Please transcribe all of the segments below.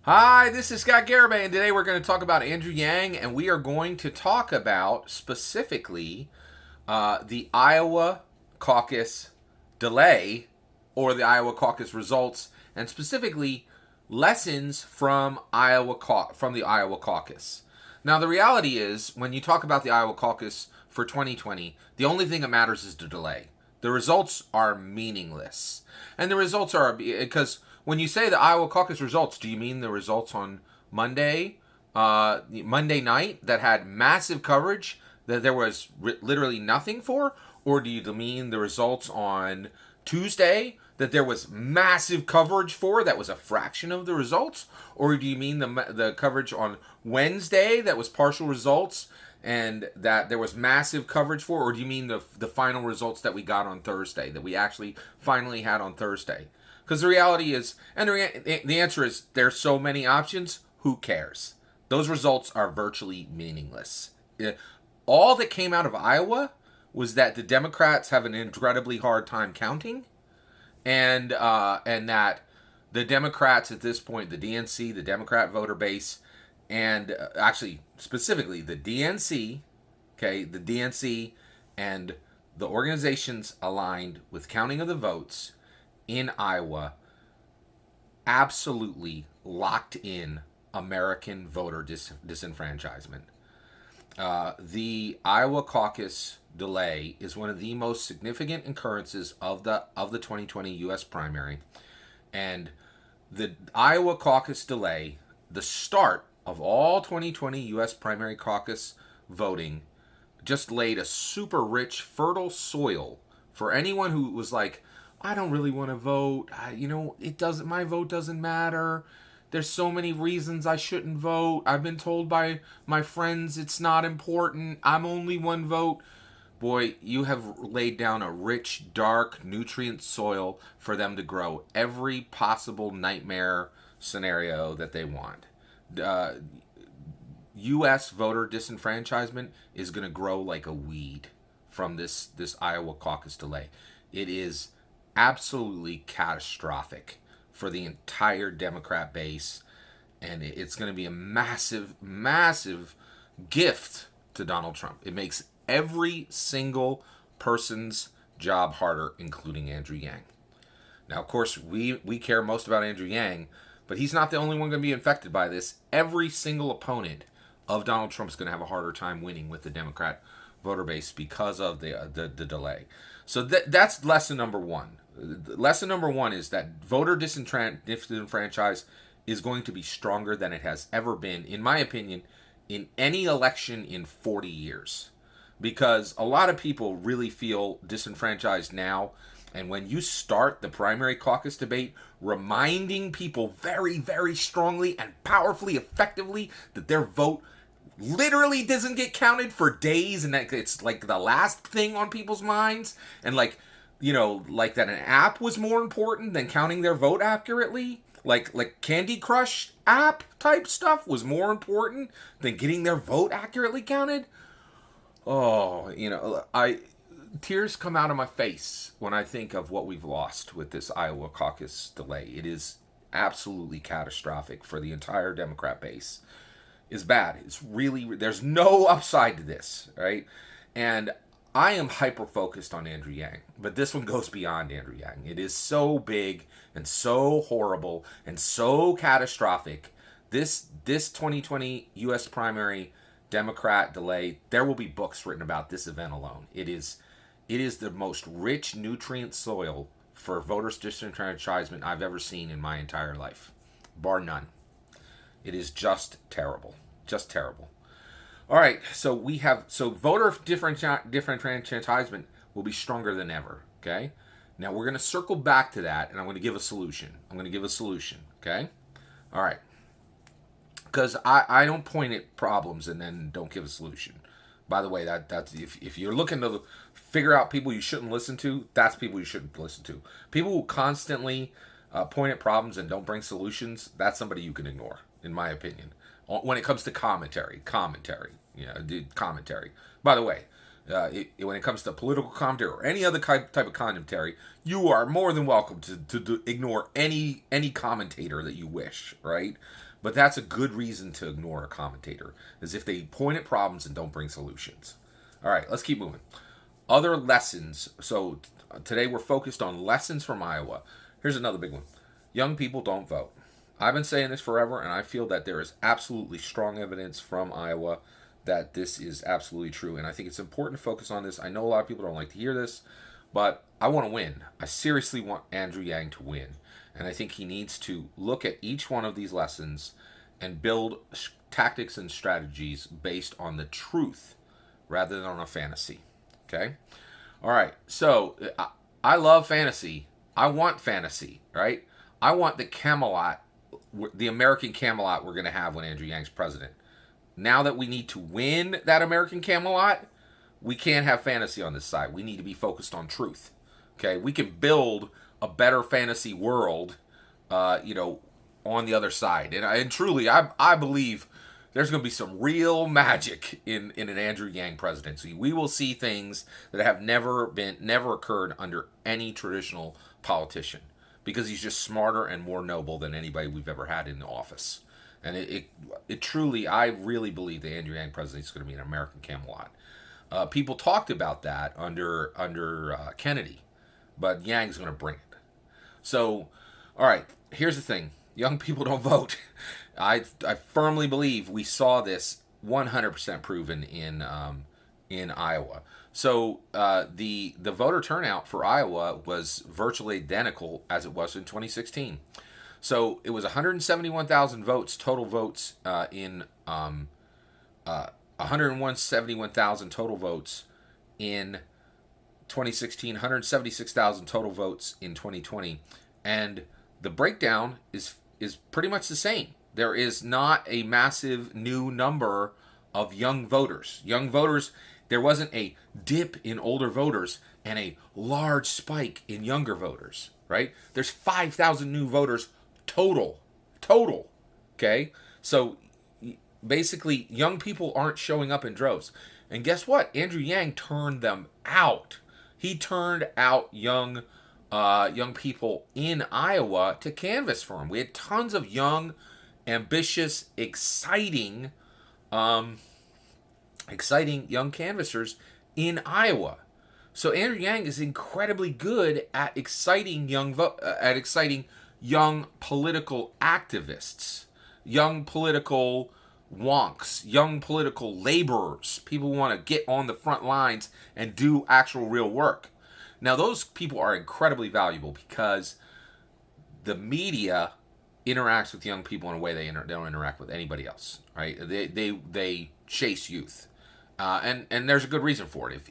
Hi, this is Scott Garibay, and today we're going to talk about Andrew Yang, and we are going to talk about specifically the Iowa caucus delay or the Iowa caucus results, and specifically lessons from the Iowa caucus. Now, the reality is, when you talk about the Iowa caucus for 2020, the only thing that matters is the delay. The results are meaningless, and the results are because when you say the Iowa caucus results, do you mean the results on Monday night that had massive coverage that there was literally nothing for, or do you mean the results on Tuesday that there was massive coverage for that was a fraction of the results, or do you mean the coverage on Wednesday that was partial results and that there was massive coverage for, or do you mean the final results that we got on Thursday that we actually finally had on Thursday? Because the reality is, and the answer is, there's so many options, who cares? Those results are virtually meaningless. All that came out of Iowa was that the Democrats have an incredibly hard time counting, and that the Democrats at this point, the DNC, the Democrat voter base, and actually specifically the DNC, okay, the DNC and the organizations aligned with counting of the votes in Iowa absolutely locked in American voter disenfranchisement. The Iowa caucus delay is one of the most significant occurrences of the 2020 U.S. primary, and the Iowa caucus delay, the start of all 2020 U.S. primary caucus voting, just laid a super rich, fertile soil for anyone who was like, I don't really want to vote. It doesn't. My vote doesn't matter. There's so many reasons I shouldn't vote. I've been told by my friends it's not important. I'm only one vote. Boy, you have laid down a rich, dark, nutrient soil for them to grow every possible nightmare scenario that they want. U.S. voter disenfranchisement is going to grow like a weed from this Iowa caucus delay. It is absolutely catastrophic for the entire Democrat base, and it's going to be a massive, massive gift to Donald Trump. It makes every single person's job harder, including Andrew Yang. Now, of course, we care most about Andrew Yang, but he's not the only one going to be infected by this. Every single opponent of Donald Trump is going to have a harder time winning with the Democrat voter base because of the delay. So that's lesson number one. Lesson number one is that voter disenfranchise is going to be stronger than it has ever been, in my opinion, in any election in 40 years. Because a lot of people really feel disenfranchised now. And when you start the primary caucus debate, reminding people very, very strongly and powerfully, effectively, that their vote literally doesn't get counted for days, and that it's like the last thing on people's minds, and like that an app was more important than counting their vote accurately, like Candy Crush app type stuff was more important than getting their vote accurately counted. Oh, tears come out of my face when I think of what we've lost with this Iowa caucus delay. It is absolutely catastrophic for the entire Democrat base. Is bad. It's really, there's no upside to this, right? And I am hyper focused on Andrew Yang, but this one goes beyond Andrew Yang. It is so big and so horrible and so catastrophic. This 2020 U.S. primary Democrat delay, there will be books written about this event alone. It is the most rich nutrient soil for voters disenfranchisement I've ever seen in my entire life, bar none. It is just terrible. Just terrible. All right, so voter disenfranchisement will be stronger than ever, okay? Now we're going to circle back to that, and I'm going to give a solution. Okay? All right. Because I don't point at problems and then don't give a solution. By the way, that's if you're looking to figure out people you shouldn't listen to, that's people you shouldn't listen to. People who constantly point at problems and don't bring solutions, that's somebody you can ignore, in my opinion. When it comes to commentary. By the way, When it comes to political commentary or any other type of commentary, you are more than welcome to ignore any commentator that you wish, right? But that's a good reason to ignore a commentator, is if they point at problems and don't bring solutions. All right, let's keep moving. Other lessons. So today we're focused on lessons from Iowa. Here's another big one. Young people don't vote. I've been saying this forever, and I feel that there is absolutely strong evidence from Iowa that this is absolutely true. And I think it's important to focus on this. I know a lot of people don't like to hear this, but I want to win. I seriously want Andrew Yang to win. And I think he needs to look at each one of these lessons and build tactics and strategies based on the truth rather than on a fantasy. Okay? All right. So I love fantasy. I want fantasy, right? I want the Camelot, the American Camelot we're going to have when Andrew Yang's president. Now that we need to win that American Camelot, we can't have fantasy on this side. We need to be focused on truth. Okay? We can build a better fantasy world, on the other side. And truly, I believe there's going to be some real magic in an Andrew Yang presidency. We will see things that have never occurred under any traditional politician, because he's just smarter and more noble than anybody we've ever had in the office. And it truly, I really believe the Andrew Yang presidency is going to be an American Camelot. People talked about that under Kennedy, but Yang's going to bring it. So, all right, here's the thing. Young people don't vote. I firmly believe we saw this 100% proven in Iowa. So the voter turnout for Iowa was virtually identical as it was in 2016. So it was 171,000 votes, total votes in 171,000 total votes in 2016, 176,000 total votes in 2020, and the breakdown is pretty much the same. There is not a massive new number of young voters. There wasn't a dip in older voters and a large spike in younger voters, right? There's 5,000 new voters total. Okay? So basically, young people aren't showing up in droves. And guess what? Andrew Yang turned them out. He turned out young people in Iowa to canvass for him. We had tons of young, ambitious, exciting young canvassers in Iowa. So Andrew Yang is incredibly good at exciting young political activists, young political wonks, young political laborers, people who want to get on the front lines and do actual real work. Now, those people are incredibly valuable because the media interacts with young people in a way they don't interact with anybody else, right? They chase youth, and there's a good reason for it.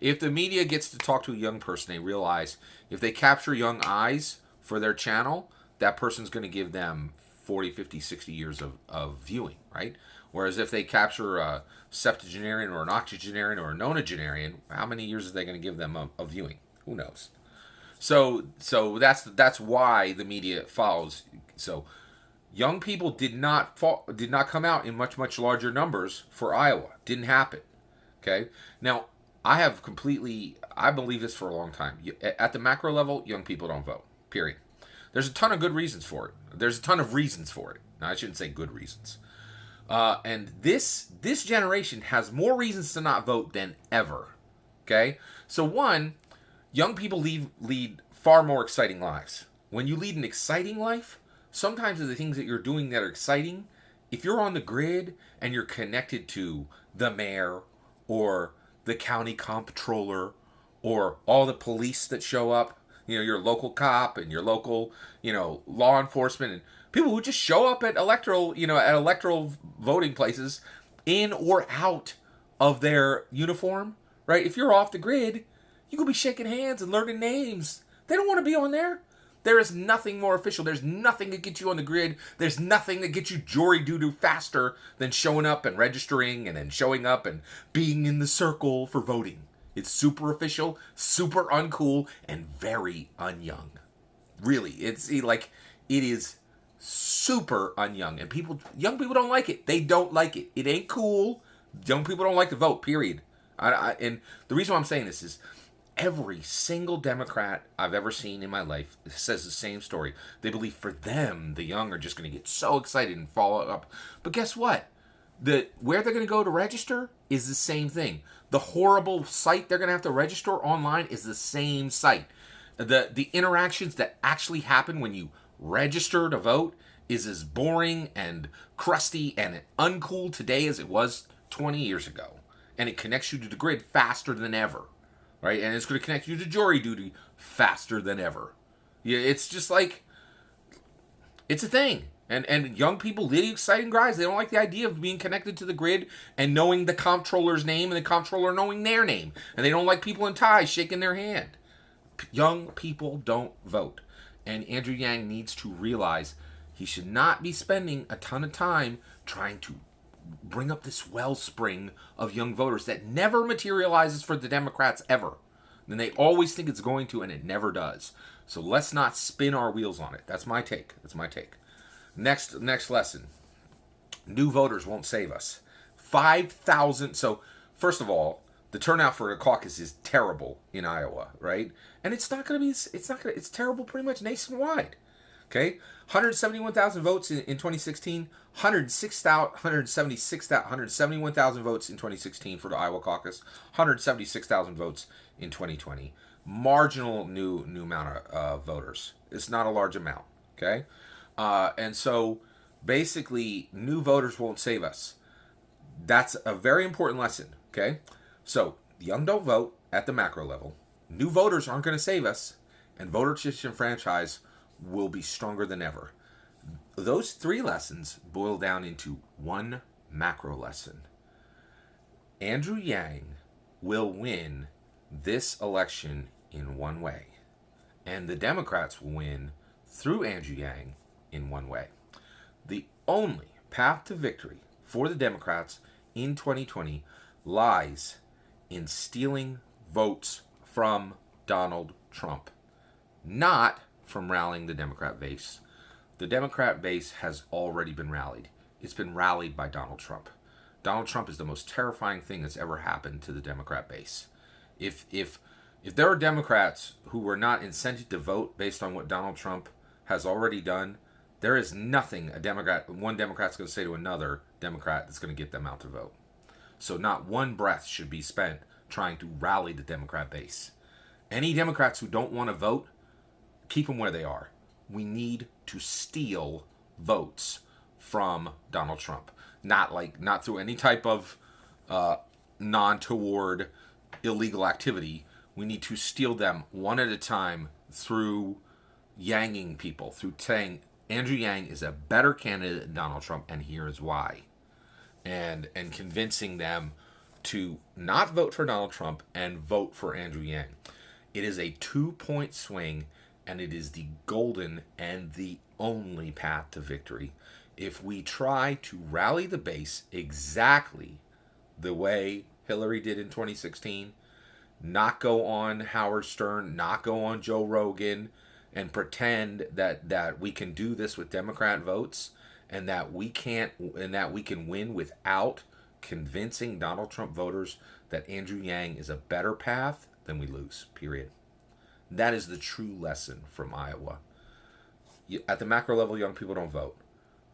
If the media gets to talk to a young person, they realize if they capture young eyes for their channel, that person's going to give them 40, 50, 60 years of viewing, right? Whereas if they capture a septuagenarian or an octogenarian or a nonagenarian, how many years are they going to give them of viewing? Who knows? So that's why the media follows. So young people did not come out in much larger numbers for Iowa. Didn't happen. Okay? Now, I believe this for a long time. At the macro level, young people don't vote. Period. There's a ton of good reasons for it. There's a ton of reasons for it. Now, I shouldn't say good reasons. And this generation has more reasons to not vote than ever. Okay? So one, young people lead far more exciting lives. When you lead an exciting life, sometimes the things that you're doing that are exciting, if you're on the grid and you're connected to the mayor or the county comptroller or all the police that show up, your local cop and your local, law enforcement and people who just show up at electoral voting places in or out of their uniform, right? If you're off the grid, you could be shaking hands and learning names. They don't want to be on there. There is nothing more official. There's nothing that gets you on the grid. There's nothing that gets you jury doo-doo faster than showing up and registering and then showing up and being in the circle for voting. It's super official, super uncool, and very unyoung. Really, it is super unyoung, and young people don't like it. They don't like it. It ain't cool. Young people don't like to vote. Period. And the reason why I'm saying this is every single Democrat I've ever seen in my life says the same story. They believe for them, the young are just going to get so excited and follow up. But guess what? Where they're going to go to register is the same thing. The horrible site they're going to have to register online is the same site. The interactions that actually happen when you register to vote is as boring and crusty and uncool today as it was 20 years ago. And it connects you to the grid faster than ever. Right? And it's going to connect you to jury duty faster than ever. Yeah, it's just like, it's a thing. And young people, the exciting guys, they don't like the idea of being connected to the grid and knowing the comptroller's name and the comptroller knowing their name. And they don't like people in ties shaking their hand. Young people don't vote. And Andrew Yang needs to realize he should not be spending a ton of time trying to bring up this wellspring of young voters that never materializes for the Democrats ever. And they always think it's going to, and it never does. So let's not spin our wheels on it. That's my take. Next lesson. New voters won't save us. 5,000. So first of all, the turnout for the caucus is terrible in Iowa, right? And it's terrible pretty much nationwide. Okay? 171,000 votes in 2016, 171,000 votes in 2016 for the Iowa caucus, 176,000 votes in 2020. Marginal new amount of voters. It's not a large amount, okay? And so basically, new voters won't save us. That's a very important lesson, okay? So, young don't vote at the macro level. New voters aren't going to save us, and voter disenfranchisement will be stronger than ever. Those three lessons boil down into one macro lesson. Andrew Yang will win this election in one way, and the Democrats will win through Andrew Yang in one way. The only path to victory for the Democrats in 2020 lies in stealing votes from Donald Trump, not from rallying the Democrat base. The Democrat base has already been rallied. It's been rallied by Donald Trump. Donald Trump is the most terrifying thing that's ever happened to the Democrat base. If there are Democrats who were not incented to vote based on what Donald Trump has already done, there is nothing one Democrat's going to say to another Democrat that's going to get them out to vote. So not one breath should be spent trying to rally the Democrat base. Any Democrats who don't want to vote, keep them where they are. We need to steal votes from Donald Trump. Not through any type of non-toward illegal activity. We need to steal them one at a time through yanging people, through saying Andrew Yang is a better candidate than Donald Trump, and here is why. And convincing them to not vote for Donald Trump and vote for Andrew Yang. It is a 2-point swing, and it is the golden and the only path to victory. If we try to rally the base exactly the way Hillary did in 2016, not go on Howard Stern, not go on Joe Rogan, and pretend that we can do this with Democrat votes, and that we can win without convincing Donald Trump voters that Andrew Yang is a better path, then we lose, period. That is the true lesson from Iowa. At the macro level, young people don't vote.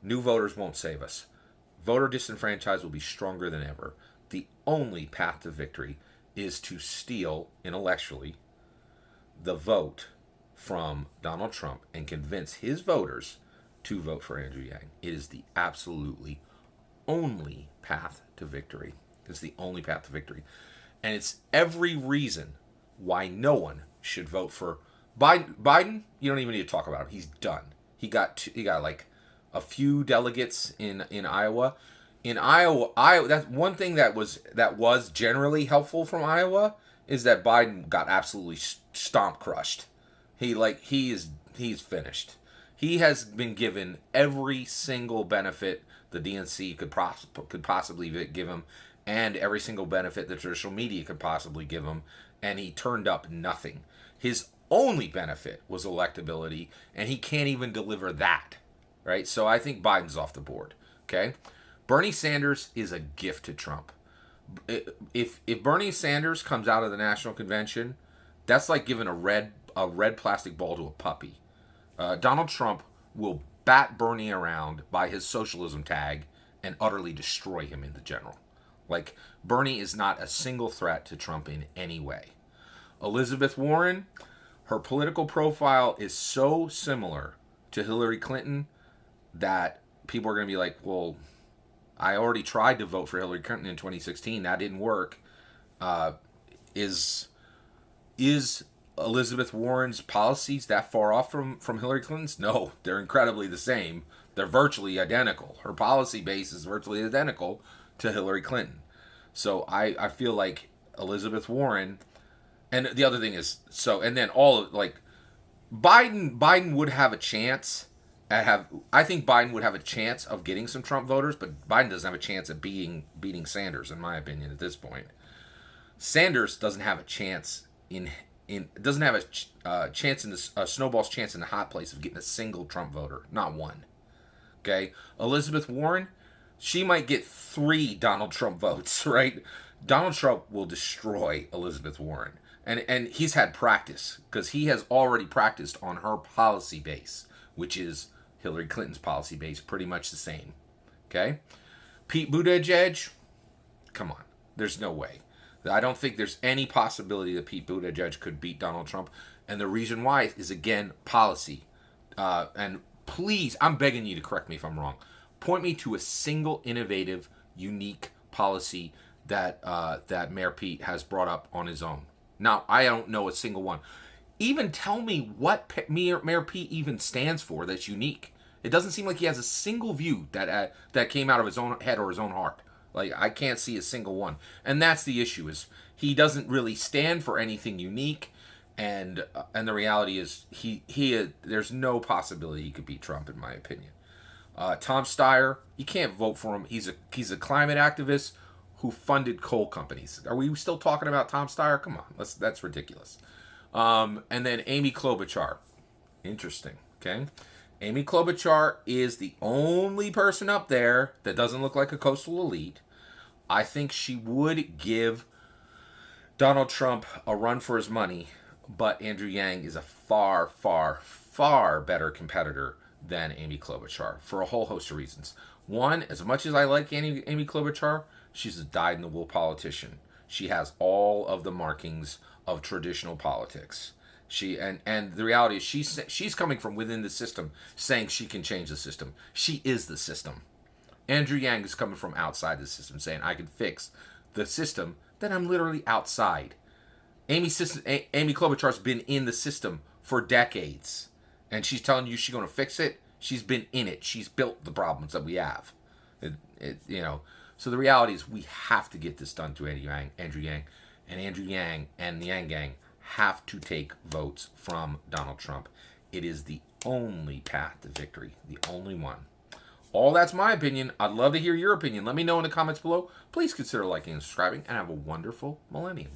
New voters won't save us. Voter disenfranchisement will be stronger than ever. The only path to victory is to steal, intellectually, the vote from Donald Trump and convince his voters to vote for Andrew Yang. It is the absolutely only path to victory. It's the only path to victory. And it's every reason why no one should vote for Biden. Biden, you don't even need to talk about him. He's done. He got like a few delegates in Iowa. In Iowa, that's one thing that was generally helpful from Iowa is that Biden got absolutely stomp crushed. He's finished. He has been given every single benefit the DNC could possibly give him, and every single benefit the traditional media could possibly give him, and he turned up nothing. His only benefit was electability, and he can't even deliver that, right? So I think Biden's off the board, okay? Bernie Sanders is a gift to Trump. If Bernie Sanders comes out of the national convention, that's like giving a red plastic ball to a puppy. Donald Trump will bat Bernie around by his socialism tag and utterly destroy him in the general. Like, Bernie is not a single threat to Trump in any way. Elizabeth Warren, her political profile is so similar to Hillary Clinton that people are going to be like, well, I already tried to vote for Hillary Clinton in 2016. That didn't work. Is Elizabeth Warren's policies that far off from Hillary Clinton's? No, they're incredibly the same. They're virtually identical. Her policy base is virtually identical to Hillary Clinton. So I feel like Elizabeth Warren, and the other thing is, and then all of, like, Biden would have a chance. I think Biden would have a chance of getting some Trump voters, but Biden doesn't have a chance of beating Sanders, in my opinion, at this point. Sanders doesn't have a chance doesn't have a chance in this snowball's chance in the hot place of getting a single Trump voter, not one. Okay, Elizabeth Warren, she might get 3 Donald Trump votes, right? Donald Trump will destroy Elizabeth Warren, and he's had practice because he has already practiced on her policy base, which is Hillary Clinton's policy base, pretty much the same. Okay, Pete Buttigieg, come on, there's no way. I don't think there's any possibility that Pete Buttigieg could beat Donald Trump. And the reason why is, again, policy. And please, I'm begging you to correct me if I'm wrong. Point me to a single innovative, unique policy that Mayor Pete has brought up on his own. Now, I don't know a single one. Even tell me what Mayor Pete even stands for that's unique. It doesn't seem like he has a single view that came out of his own head or his own heart. Like, I can't see a single one. And that's the issue, is he doesn't really stand for anything unique. And the reality is there's no possibility he could beat Trump, in my opinion. Tom Steyer, you can't vote for him. He's a climate activist who funded coal companies. Are we still talking about Tom Steyer? Come on, that's ridiculous. And then Amy Klobuchar. Interesting, okay? Amy Klobuchar is the only person up there that doesn't look like a coastal elite. I think she would give Donald Trump a run for his money, but Andrew Yang is a far, far, far better competitor than Amy Klobuchar for a whole host of reasons. One, as much as I like Amy Klobuchar, she's a dyed-in-the-wool politician. She has all of the markings of traditional politics. And the reality is she's coming from within the system, saying she can change the system. She is the system. Andrew Yang is coming from outside the system, saying I can fix the system that I'm literally outside. Amy Klobuchar's been in the system for decades, and she's telling you she's going to fix it. She's been in it. She's built the problems that we have. So the reality is we have to get this done to Andrew Yang, and Andrew Yang and the Yang Gang have to take votes from Donald Trump. It is the only path to victory, the only one. All that's my opinion. I'd love to hear your opinion. Let me know in the comments below. Please consider liking and subscribing, and have a wonderful millennium.